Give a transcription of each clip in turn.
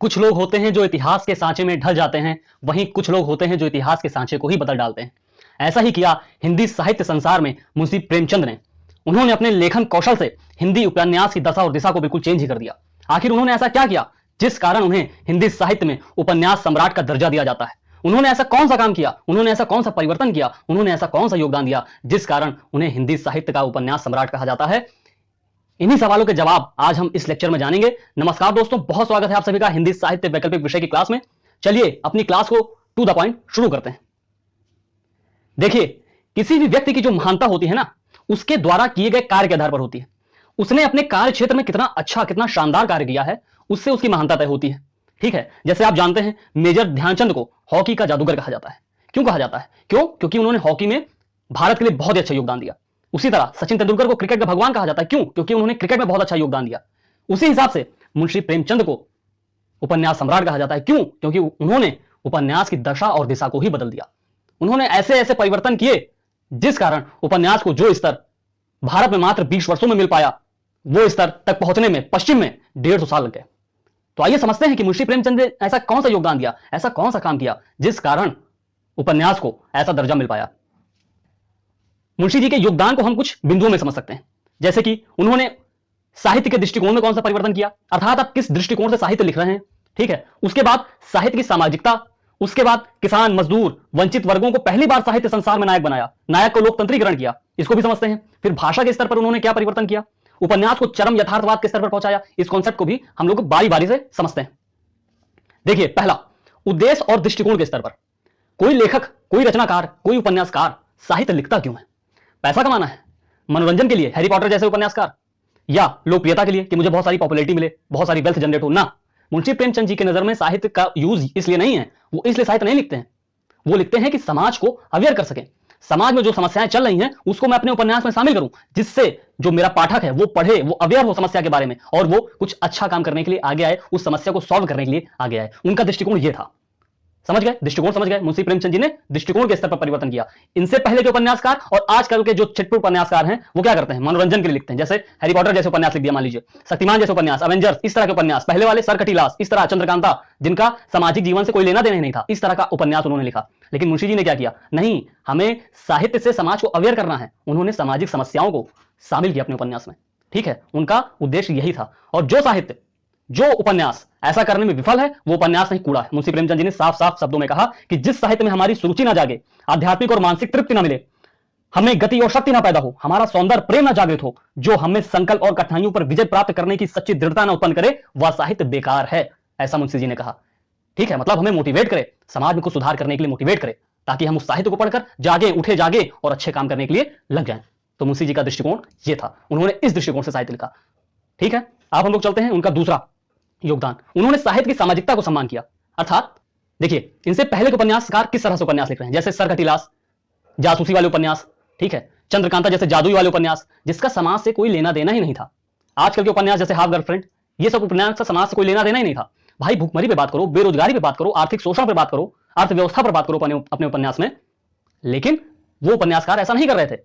कुछ लोग होते हैं जो इतिहास के सांचे में ढल जाते हैं, वहीं कुछ लोग होते हैं जो इतिहास के सांचे को ही बदल डालते हैं। ऐसा ही किया हिंदी साहित्य संसार में मुंशी प्रेमचंद ने। उन्होंने अपने लेखन कौशल से हिंदी उपन्यास की दशा और दिशा को बिल्कुल चेंज ही कर दिया। आखिर उन्होंने ऐसा क्या किया जिस कारण उन्हें हिंदी साहित्य में उपन्यास सम्राट का दर्जा दिया जाता है? उन्होंने ऐसा कौन सा काम किया, उन्होंने ऐसा कौन सा परिवर्तन किया, उन्होंने ऐसा कौन सा योगदान दिया जिस कारण उन्हें हिंदी साहित्य का उपन्यास सम्राट कहा जाता है? इन्हीं सवालों के जवाब आज हम इस लेक्चर में जानेंगे। नमस्कार दोस्तों, बहुत स्वागत है आप सभी का हिंदी साहित्य वैकल्पिक विषय की क्लास में। चलिए अपनी क्लास को टू द पॉइंट शुरू करते हैं। देखिए, किसी भी व्यक्ति की जो महानता होती है ना, उसके द्वारा किए गए कार्य के आधार पर होती है। उसने अपने कार्य क्षेत्र में कितना अच्छा, कितना शानदार कार्य किया है, उससे उसकी महानता तय होती है। ठीक है, जैसे आप जानते हैं मेजर ध्यानचंद को हॉकी का जादूगर कहा जाता है। क्यों कहा जाता है? क्योंकि उन्होंने हॉकी में भारत के लिए बहुत ही अच्छा योगदान दिया। उसी तरह सचिन तेंदुलकर को क्रिकेट का भगवान कहा जाता है। क्योंकि उन्होंने क्रिकेट में बहुत अच्छा योगदान दिया। उसी हिसाब से मुंशी प्रेमचंद को उपन्यास सम्राट कहा जाता है। क्योंकि उन्होंने उपन्यास की दशा और दिशा को ही बदल दिया। उन्होंने ऐसे ऐसे परिवर्तन किए जिस कारण उपन्यास को जो स्तर भारत में मात्र 20 वर्षों में मिल पाया, वो स्तर तक पहुंचने में पश्चिम में 150 साल लग गए। तो आइए समझते हैं कि मुंशी प्रेमचंद ने ऐसा कौन सा योगदान दिया, ऐसा कौन सा काम किया जिस कारण उपन्यास को ऐसा दर्जा मिल पाया। मुंशी जी के योगदान को हम कुछ बिंदुओं में समझ सकते हैं। जैसे कि उन्होंने साहित्य के दृष्टिकोण में कौन सा परिवर्तन किया, अर्थात आप किस दृष्टिकोण से साहित्य लिख रहे हैं। ठीक है, उसके बाद साहित्य की सामाजिकता, उसके बाद किसान, मजदूर, वंचित वर्गों को पहली बार साहित्य संसार में नायक बनाया, नायक को लोकतंत्रीकरण किया, इसको भी समझते हैं। फिर भाषा के स्तर पर उन्होंने क्या परिवर्तन किया, उपन्यास को चरम यथार्थवाद के स्तर पर पहुंचाया, इस कॉन्सेप्ट को भी हम लोग बारी बारी से समझते हैं। देखिए, पहला, उद्देश्य और दृष्टिकोण के स्तर पर कोई लेखक, कोई रचनाकार, कोई उपन्यासकार साहित्य लिखता क्यों है? पैसा कमाना है, मनोरंजन के लिए, हैरी पॉटर जैसे उपन्यासकार, या लोकप्रियता के लिए कि मुझे बहुत सारी पॉपुलैरिटी मिले, बहुत सारी वेल्थ जनरेट हो? ना, मुंशी प्रेमचंद जी के नजर में साहित्य का यूज इसलिए नहीं है, वो इसलिए साहित्य नहीं लिखते हैं। वो लिखते हैं कि समाज को अवेयर कर सके, समाज में जो समस्याएं चल रही हैं उसको मैं अपने उपन्यास में शामिल करूं, जिससे जो मेरा पाठक है वो पढ़े, वो अवेयर हो समस्या के बारे में और वो कुछ अच्छा काम करने के लिए आगे आए, उस समस्या को सॉल्व करने के लिए आगे आए। उनका दृष्टिकोण ये था। समझ गए? दृष्टिकोण समझ गए? मुंशी प्रेमचंद जी ने दृष्टिकोण के स्तर पर परिवर्तन किया। इनसे पहले के उपन्यासकार और आजकल के जो चिटपुट उपन्यासकार हैं वो क्या करते हैं, मनोरंजन के लिए लिखते हैं। जैसे हैरी पॉटर जैसे उपन्यास लिख दिया, मान लीजिए शक्तिमान जैसे उपन्यास, अवेंजर्स, इस तरह के उपन्यास, पहले वाले सरकटीलास, इस तरह चंद्रकांता, जिनका सामाजिक जीवन से कोई लेना देना ही नहीं था, इस तरह का उपन्यास उन्होंने लिखा। लेकिन मुंशी जी ने क्या किया, नहीं, हमें साहित्य से समाज को अवेयर करना है। उन्होंने सामाजिक समस्याओं को शामिल किया अपने उपन्यास में। ठीक है, उनका उद्देश्य यही था। और जो साहित्य, जो उपन्यास ऐसा करने में विफल है, वो उपन्यास नहीं, कूड़ा है। मुंशी प्रेमचंद जी ने साफ साफ शब्दों में कहा कि जिस साहित्य में हमारी सुरुचि ना जागे, आध्यात्मिक और मानसिक तृप्ति ना मिले, हमें गति और शक्ति ना पैदा हो, हमारा सौंदर्य प्रेम ना जागृत हो, जो हमें संकल्प और कठिनाइयों पर विजय प्राप्त करने की सच्ची दृढ़ता ना उत्पन्न करे, वह साहित्य बेकार है। ऐसा मुंशी जी ने कहा। ठीक है, मतलब हमें मोटिवेट करे, समाज में कुछ सुधार करने के लिए मोटिवेट करे, ताकि हम उस साहित्य को पढ़कर जागे, उठे, जागे और अच्छे काम करने के लिए लग जाएं। तो मुंशी जी का दृष्टिकोण ये था, उन्होंने इस दृष्टिकोण से साहित्य लिखा। ठीक है, अब हम लोग चलते हैं उनका दूसरा योगदान। उन्होंने साहित्य की सामाजिकता को सम्मान किया। अर्थात देखिए, इनसे पहले के उपन्यासकार किस तरह से उपन्यास लिख रहे हैं, जैसे सरकटीलास, जासूसी वाले उपन्यास, ठीक है, चंद्रकांता जैसे जादुई वाले उपन्यास, जिसका समाज से कोई लेना देना ही नहीं था। आजकल के उपन्यास जैसे हाफ गर्लफ्रेंड, ये सब उपन्यास का समाज से कोई लेना देना ही नहीं था। भाई, भूखमरी पे बात करो, बेरोजगारी पे बात करो, आर्थिक शोषण पे बात करो, अर्थव्यवस्था पर बात करो अपने उपन्यास में। लेकिन वो उपन्यासकार ऐसा नहीं कर रहे थे।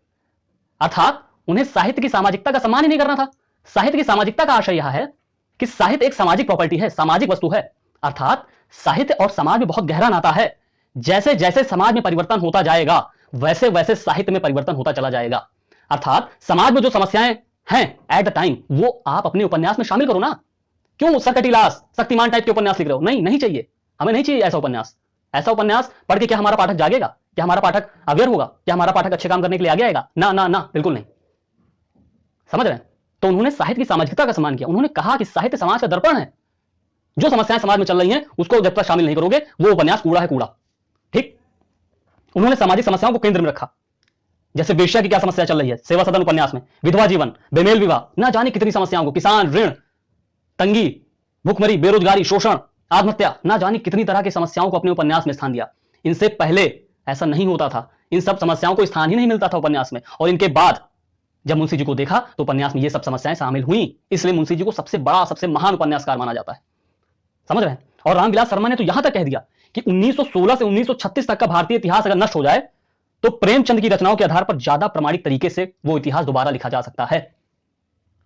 अर्थात उन्हें साहित्य की सामाजिकता का सम्मान ही नहीं करना था। साहित्य की सामाजिकता का आशय यह है कि साहित्य एक सामाजिक प्रॉपर्टी है, सामाजिक वस्तु है। अर्थात साहित्य और समाज में बहुत गहरा नाता है। जैसे जैसे समाज में परिवर्तन होता जाएगा, वैसे वैसे साहित्य में परिवर्तन होता चला जाएगा। अर्थात समाज में जो समस्याएं हैं एट द टाइम, वो आप अपने उपन्यास में शामिल करो ना। क्यों सरकटीलास, शक्तिमान टाइप के उपन्यास लिख रहे हो? नहीं, नहीं चाहिए, हमें नहीं चाहिए ऐसा उपन्यास। ऐसा उपन्यास पढ़ के क्या हमारा पाठक जागेगा? क्या हमारा पाठक अवेयर होगा? क्या हमारा पाठक अच्छे काम करने के लिए आगे आएगा? ना ना ना, बिल्कुल नहीं। समझ रहे हैं? तो उन्होंने साहित्य की सामाजिकता का सम्मान किया। उन्होंने कहा कि साहित्य समाज का दर्पण है। जो समस्याएं समाज में चल रही हैं उसको जब तक शामिल नहीं करोगे, वो उपन्यास कूड़ा है, कूड़ा। ठीक, उन्होंने सामाजिक समस्याओं को केंद्र में रखा। जैसे वेश्या की क्या समस्या चल रही है सेवा सदन उपन्यास में, विधवा जीवन, बेमेल विवाह, ना जाने कितनी समस्याओं को, किसान, ऋण, तंगी, भूखमरी, बेरोजगारी, शोषण, आत्महत्या, ना जाने कितनी तरह की समस्याओं को अपने उपन्यास में स्थान दिया। इनसे पहले ऐसा नहीं होता था, इन सब समस्याओं को स्थान ही नहीं मिलता था उपन्यास में। और इनके बाद जब मुंशी जी को देखा तो उपन्यास में ये सब समस्याएं शामिल हुई, इसलिए मुंशी जी को सबसे बड़ा, सबसे महान उपन्यासकार माना जाता है। समझ रहे हैं? और रामविलास शर्मा ने तो यहां तक कह दिया कि 1916 से 1936 तक का भारतीय इतिहास अगर नष्ट हो जाए तो प्रेमचंद की रचनाओं के आधार पर ज्यादा प्रमाणिक तरीके से वो इतिहास दोबारा लिखा जा सकता है।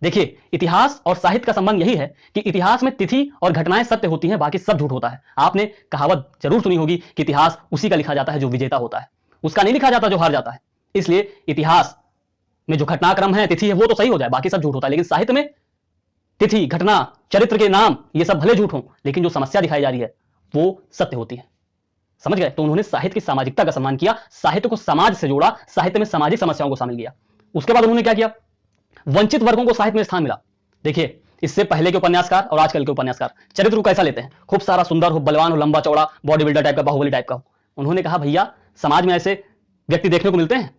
देखिए, इतिहास और साहित्य का संबंध यही है कि इतिहास में तिथि और घटनाएं सत्य होती हैं, बाकी सब झूठ होता है। आपने कहावत जरूर सुनी होगी कि इतिहास उसी का लिखा जाता है जो विजेता होता है, उसका नहीं लिखा जाता जो हार जाता है। इसलिए इतिहास में जो घटनाक्रम है, तिथि है, वो तो सही हो जाए, बाकी सब झूठ होता है। लेकिन साहित्य में तिथि, घटना, चरित्र के नाम, ये सब भले झूठ हों, लेकिन जो समस्या दिखाई जा रही है वो सत्य होती है। समझ गए? तो उन्होंने साहित्य की सामाजिकता का सम्मान किया, साहित्य को समाज से जोड़ा, साहित्य में सामाजिक समस्याओं को शामिल किया। उसके बाद उन्होंने क्या किया? वंचित वर्गों को साहित्य में स्थान मिला। देखिए, इससे पहले के उपन्यासकार और आजकल के उपन्यासकार चरित्र को कैसा लेते हैं? खूब सारा सुंदर हो, बलवान हो, लंबा चौड़ा, बॉडी बिल्डर टाइप का, बाहुबली टाइप का हो। उन्होंने कहा भैया समाज में ऐसे व्यक्ति देखने को मिलते हैं,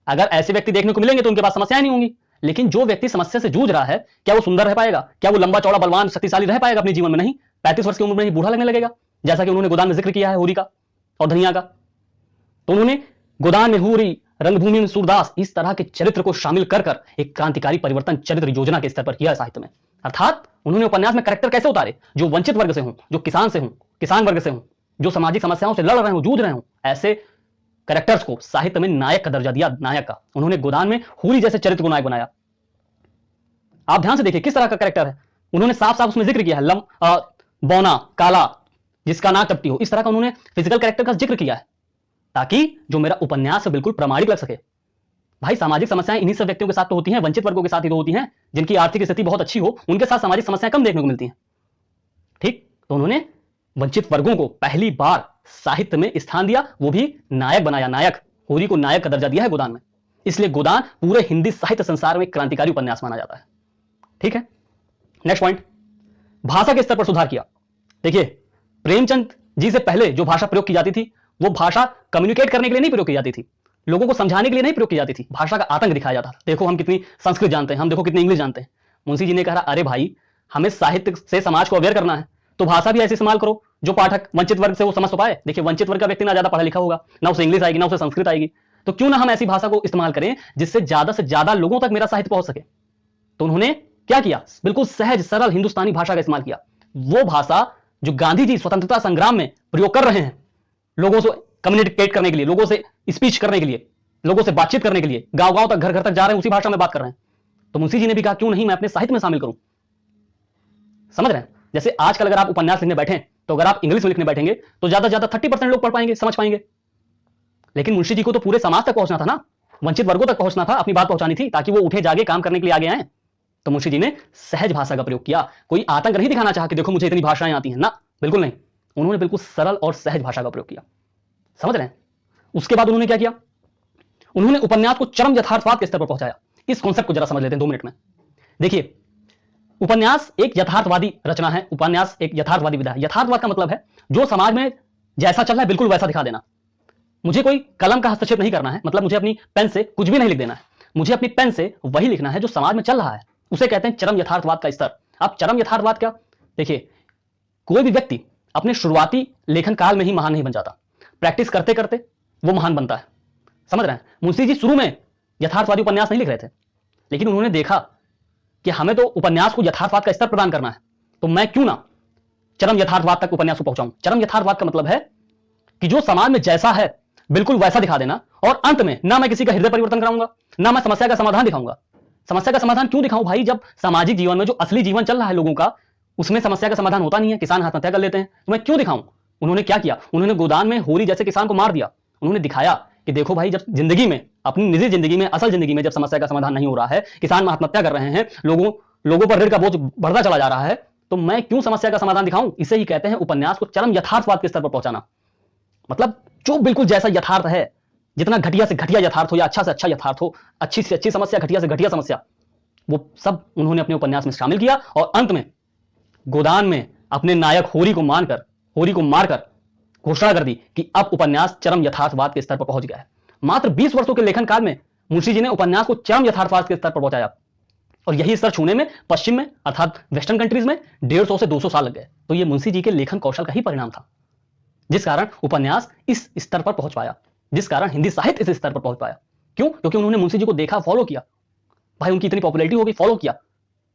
अगर ऐसे व्यक्ति देखने को मिलेंगे तो उनके पास समस्याएं नहीं होंगी। लेकिन जो व्यक्ति समस्या से जूझ रहा है, क्या वो सुंदर रह पाएगा? क्या वो लंबा चौड़ा, बलवान, शक्तिशाली रह पाएगा अपने जीवन में? नहीं। 35 वर्ष की उम्र में ही बूढ़ा लगने लगेगा, जैसा कि उन्होंने गोदान में जिक्र किया है हूरी का और धनिया का। तो उन्होंने गोदान में हूरी, रंगभूमि में सूरदास, इस तरह के चरित्र को शामिल कर कर एक क्रांतिकारी परिवर्तन चरित्र योजना के स्तर पर किया है साहित्य में। अर्थात उन्होंने उपन्यास में कैरेक्टर कैसे उतारे? जो वंचित वर्ग से हों, जो किसान से हों, किसान वर्ग से हों, जो सामाजिक समस्याओं से लड़ रहे हों, जूझ रहे हों, ऐसे कैरेक्टर्स को साहित्य में नायक का दर्जा दिया, नायक का। उन्होंने गोदान में हूरी जैसे चरित्र को नायक बनाया। आप ध्यान से देखिए किस तरह का कैरेक्टर है। उन्होंने साफ साफ उसमें जिक्र किया है, बौना, काला, जिसका नाक टपटी हो, इस तरह का उन्होंने फिजिकल कैरेक्टर का जिक्र किया है, ताकि जो मेरा उपन्यास है बिल्कुल प्रामाणिक लग सके। भाई, सामाजिक समस्याएं इन्हीं सब व्यक्तियों के साथ तो होती हैं, वंचित वर्गों के साथ ही तो होती हैं। जिनकी आर्थिक स्थिति बहुत अच्छी हो, उनके साथ सामाजिक समस्याएं कम देखने को मिलती हैं। ठीक, तो उन्होंने वंचित वर्गों को पहली बार साहित्य में स्थान दिया, वो भी नायक बनाया। नायक, होरी को नायक का दर्जा दिया है गोदान में। इसलिए गोदान पूरे हिंदी साहित्य संसार में क्रांतिकारी उपन्यास माना जाता है। ठीक है, नेक्स्ट पॉइंट, भाषा के स्तर पर सुधार किया। देखिए, प्रेमचंद जी से पहले जो भाषा प्रयोग की जाती थी, वो भाषा कम्युनिकेट करने के लिए नहीं प्रयोग की जाती थी, लोगों को समझाने के लिए नहीं प्रयोग की जाती थी, भाषा का आतंक दिखाया जाता था। देखो हम कितनी संस्कृत जानते हैं, हम देखो कितनी इंग्लिश जानते हैं। मुंशी जी ने कहा, अरे भाई, हमें साहित्य से समाज को अवेयर करना है, तो भाषा भी ऐसी इस्तेमाल करो जो पाठक वंचित वर्ग से वो समझ तो पाए। देखिए, वंचित वर्ग का व्यक्ति ना ज्यादा पढ़ा लिखा होगा, ना उसे इंग्लिश आएगी, ना उसे संस्कृत आएगी, तो क्यों ना हम ऐसी भाषा को इस्तेमाल करें जिससे ज्यादा लोगों तक मेरा साहित्य पहुंच सके। तो उन्होंने क्या किया? बिल्कुल सहज सरल हिंदुस्तानी भाषा का इस्तेमाल किया। वो भाषा जो गांधी जी स्वतंत्रता संग्राम में प्रयोग कर रहे हैं, लोगों से कम्युनिकेट करने के लिए, लोगों से स्पीच करने के लिए, लोगों से बातचीत करने के लिए, गांव गांव तक, घर घर तक जा रहे हैं, उसी भाषा में बात कर रहे हैं। तो मुंशी जी ने भी कहा, क्यों नहीं मैं अपने साहित्य में शामिल करूं। समझ रहे हैं? जैसे आजकल अगर आप उपन्यास लिखने बैठे, तो अगर आप इंग्लिश में लिखने बैठेंगे तो ज्यादा 30% लोग पढ़ पाएंगे, समझ पाएंगे। लेकिन मुंशी जी को तो पूरे समाज तक पहुंचना था ना, वंचित वर्गों तक पहुंचना था, अपनी बात पहुंचानी थी, ताकि वो उठे जागे काम करने के लिए आगे आए। तो मुंशी जी ने सहज भाषा का प्रयोग किया। कोई आतंक नहीं दिखाना चाहा कि देखो मुझे इतनी भाषाएं आती हैं, ना, बिल्कुल नहीं। उन्होंने बिल्कुल सरल और सहज भाषा का प्रयोग किया। समझ रहे हैं? उसके बाद उन्होंने क्या किया? उन्होंने उपन्यास को चरम यथार्थवाद के स्तर पर पहुंचाया। इस कॉन्सेप्ट को जरा समझ लेते हैं 2 मिनट में। देखिए, उपन्यास एक यथार्थवादी रचना है, उपन्यास एक यथार्थवादी विधा है। यथार्थवाद का मतलब है जो समाज में जैसा चल रहा है बिल्कुल वैसा दिखा देना। मुझे कोई कलम का हस्तक्षेप नहीं करना है, मतलब मुझे अपनी पेन से कुछ भी नहीं लिख देना है, मुझे अपनी पेन से वही लिखना है जो समाज में चल रहा है। उसे कहते हैं चरम यथार्थवाद का स्तर। अब चरम यथार्थवाद क्या? देखिए, कोई भी व्यक्ति अपने शुरुआती लेखन काल में ही महान नहीं बन जाता, प्रैक्टिस करते करते वो महान बनता है। समझ रहे हैं? मुंशी जी शुरू में यथार्थवादी उपन्यास नहीं लिख रहे थे, लेकिन उन्होंने देखा कि हमें तो उपन्यास को यथार्थवाद का स्तर प्रदान करना है, तो मैं क्यों ना चरम यथार्थवाद तक उपन्यास को पहुंचाऊं। चरम यथार्थवाद का मतलब है कि जो समाज में जैसा है बिल्कुल वैसा दिखा देना, और अंत में ना मैं किसी का हृदय परिवर्तन कराऊंगा, ना मैं समस्या का समाधान दिखाऊंगा। समस्या का समाधान क्यों दिखाऊं भाई, जब सामाजिक जीवन में जो असली जीवन चल रहा है लोगों का, उसमें समस्या का समाधान होता नहीं है, किसान आत्महत्या कर लेते हैं, तो मैं क्यों दिखाऊं। उन्होंने क्या किया? उन्होंने गोदान में होरी जैसे किसान को मार दिया। उन्होंने दिखाया कि देखो भाई, जब जिंदगी में, अपनी निजी जिंदगी में, असल जिंदगी में जब समस्या का समाधान नहीं हो रहा है, किसान आत्महत्या कर रहे हैं, लोगों पर ऋण का बोझ बढ़ता चला जा रहा है, तो मैं क्यों समस्या का समाधान दिखाऊं। इसे ही कहते हैं उपन्यास को चरम यथार्थवाद के स्तर पर पहुंचाना। मतलब जो बिल्कुल जैसा यथार्थ है, जितना घटिया से घटिया यथार्थ हो या अच्छा से अच्छा यथार्थ हो, अच्छी से अच्छी समस्या, घटिया से घटिया समस्या, वो सब उन्होंने अपने उपन्यास में शामिल किया। और अंत में गोदान में अपने नायक होरी को मारकर घोषणा कर दी कि अब उपन्यास चरम यथार्थवाद के स्तर पर पहुंच गया है। मात्र 20 वर्षों के लेखन काल में मुंशी जी ने उपन्यास को चरम यथार्थवाद के स्तर पर पहुंचाया, और यही स्तर छूने में पश्चिम में अर्थात वेस्टर्न कंट्रीज में 150 से 200 साल लग गए। तो ये मुंशी जी के लेखन कौशल का ही परिणाम था, जिस कारण उपन्यास इस स्तर पर पहुंच पाया, जिस कारण हिंदी साहित्य इस स्तर पर पहुंच पाया। क्यों? क्योंकि उन्होंने मुंशी जी को देखा, फॉलो किया। भाई, उनकी इतनी पॉपुलैरिटी हो गई, फॉलो किया,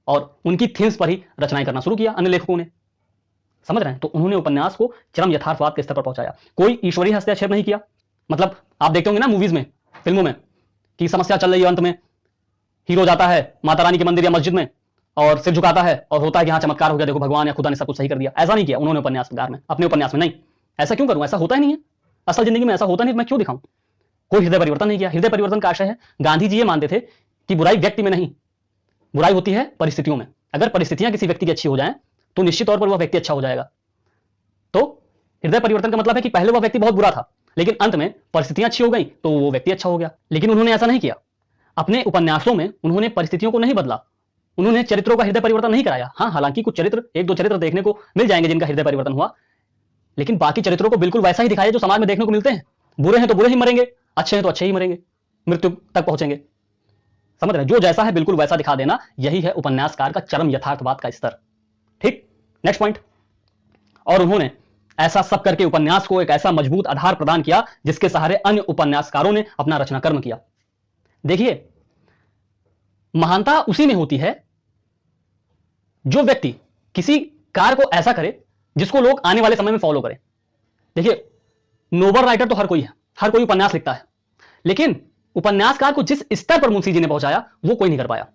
और उनकी थीम्स पर ही रचनाएं करना शुरू किया अन्य लेखकों ने। समझ रहे हैं? तो उन्होंने उपन्यास को चरम यथार्थवाद के स्तर पर पहुंचाया। कोई ईश्वरीय हस्तक्षेप नहीं किया। मतलब आप देखते होंगे ना मूवीज में, फिल्मों में, कि समस्या चल रही है, अंत में हीरो जाता है माता रानी के मंदिर या मस्जिद में और सिर झुकाता है और होता है कि हाँ चमत्कार हो गया, देखो भगवान या खुदा ने सब कुछ सही कर दिया। ऐसा नहीं किया उन्होंने उपन्यासकार में, अपने उपन्यास में नहीं। ऐसा क्यों करूं? ऐसा होता ही नहीं है, असल जिंदगी में ऐसा होता नहीं, मैं क्यों दिखाऊं? कोई हृदय परिवर्तन नहीं किया। हृदय परिवर्तन का आशय है, गांधी जी ये मानते थे कि बुराई व्यक्ति में नहीं, बुराई होती है परिस्थितियों में। अगर परिस्थितियां किसी व्यक्ति की अच्छी हो जाएं तो निश्चित तौर पर वह व्यक्ति अच्छा हो जाएगा। तो हृदय परिवर्तन का मतलब है कि पहले वह व्यक्ति बहुत बुरा था, लेकिन अंत में परिस्थितियां अच्छी हो गई तो वो व्यक्ति अच्छा हो गया। लेकिन उन्होंने ऐसा नहीं किया। अपने उपन्यासों में उन्होंने परिस्थितियों को नहीं बदला, उन्होंने चरित्रों का हृदय परिवर्तन नहीं कराया। हाँ, हालांकि कुछ चरित्र, एक दो चरित्र देखने को मिल जाएंगे जिनका हृदय परिवर्तन हुआ, लेकिन बाकी चरित्रों को बिल्कुल वैसा ही दिखाया जो समाज में देखने को मिलते हैं। बुरे हैं तो बुरे ही मरेंगे, अच्छे हैं तो अच्छे ही मरेंगे, मृत्यु तक पहुंचेंगे। समझ रहे? जो जैसा है बिल्कुल वैसा दिखा देना, यही है उपन्यासकार का चरम यथार्थवाद का स्तर। ठीक, नेक्स्ट पॉइंट। और उन्होंने ऐसा सब करके उपन्यास को एक ऐसा मजबूत आधार प्रदान किया जिसके सहारे अन्य उपन्यासकारों ने अपना रचना कर्म किया। देखिए, महानता उसी में होती है जो व्यक्ति किसी कार्य को ऐसा करे जिसको लोग आने वाले समय में फॉलो करें। देखिए, नोबल राइटर तो हर कोई है, हर कोई उपन्यास लिखता है, लेकिन उपन्यासकार को जिस स्तर पर मुंशी जी ने पहुंचाया वो कोई नहीं कर पाया।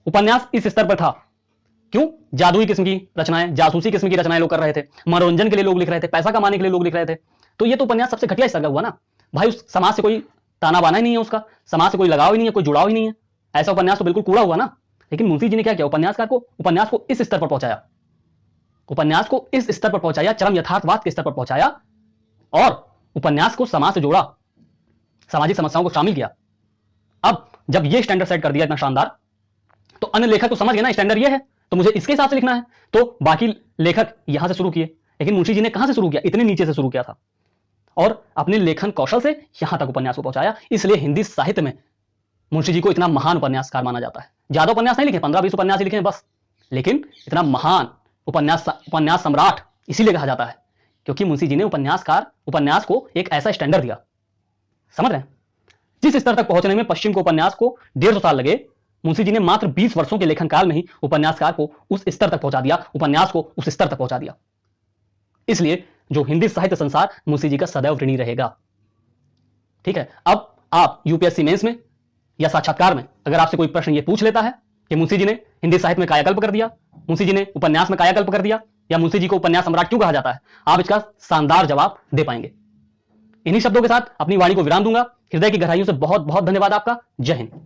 उपन्यास इस स्तर पर था क्यों? जादुई किस्म की रचनाएं, जासूसी किस्म की रचनाएं लोग कर रहे थे, मनोरंजन के लिए लोग लिख रहे थे, पैसा कमाने के लिए लोग लिख रहे थे। तो ये तो उपन्यास सबसे घटिया स्तर का हुआ ना भाई। उस समाज से कोई ताना बाना ही नहीं है, उसका समाज से कोई लगाव ही नहीं है, कोई जुड़ाव ही नहीं है। ऐसा उपन्यास तो बिल्कुल कूड़ा हुआ ना। लेकिन मुंशी जी ने क्या किया? उपन्यास को इस स्तर पर पहुंचाया, उपन्यास को इस स्तर पर पहुंचाया, चरम यथार्थवाद के स्तर पर पहुंचाया, और उपन्यास को समाज से जोड़ा, सामाजिक समस्याओं को शामिल किया। अब जब ये स्टैंडर्ड सेट कर दिया इतना शानदार, तो अन्य लेखक तो समझ गए ना स्टैंडर्ड ये है तो मुझे इसके हिसाब से लिखना है, तो बाकी लेखक यहां से शुरू किए। लेकिन मुंशी जी ने कहां से शुरू किया? इतने नीचे से शुरू किया था, और अपने लेखन कौशल से यहां तक उपन्यास को पहुंचाया। इसलिए हिंदी साहित्य में मुंशी जी को इतना महान उपन्यासकार माना जाता है। ज्यादा उपन्यास नहीं लिखे, 15-20 उपन्यास ही लिखे हैं बस, लेकिन इतना महान उपन्यास सम्राट इसीलिए कहा जाता है क्योंकि मुंशी जी ने उपन्यास को एक ऐसा स्टैंडर्ड दिया। समझ रहे हैं? जिस स्तर तक पहुंचने में पश्चिम को उपन्यास को 150 साल लगे, मुंशी जी ने मात्र 20 वर्षों के लेखन काल में ही उपन्यासकार को उस स्तर तक पहुंचा दिया, उपन्यास को उस स्तर तक पहुंचा दिया। इसलिए जो हिंदी साहित्य संसार मुंशी जी का सदैव ऋणी रहेगा। ठीक है, अब आप यूपीएससी मेंस में या साक्षात्कार में अगर आपसे कोई प्रश्न ये पूछ लेता है कि मुंशी जी ने हिंदी साहित्य में कायाकल्प कर दिया, मुंशी जी ने उपन्यास में कायाकल्प कर दिया, या मुंशी जी को उपन्यास सम्राट क्यों कहा जाता है, आप इसका शानदार जवाब दे पाएंगे। इन्हीं शब्दों के साथ अपनी वाणी को विराम दूंगा। हृदय की गहराइयों से बहुत बहुत धन्यवाद आपका। जय हिंद।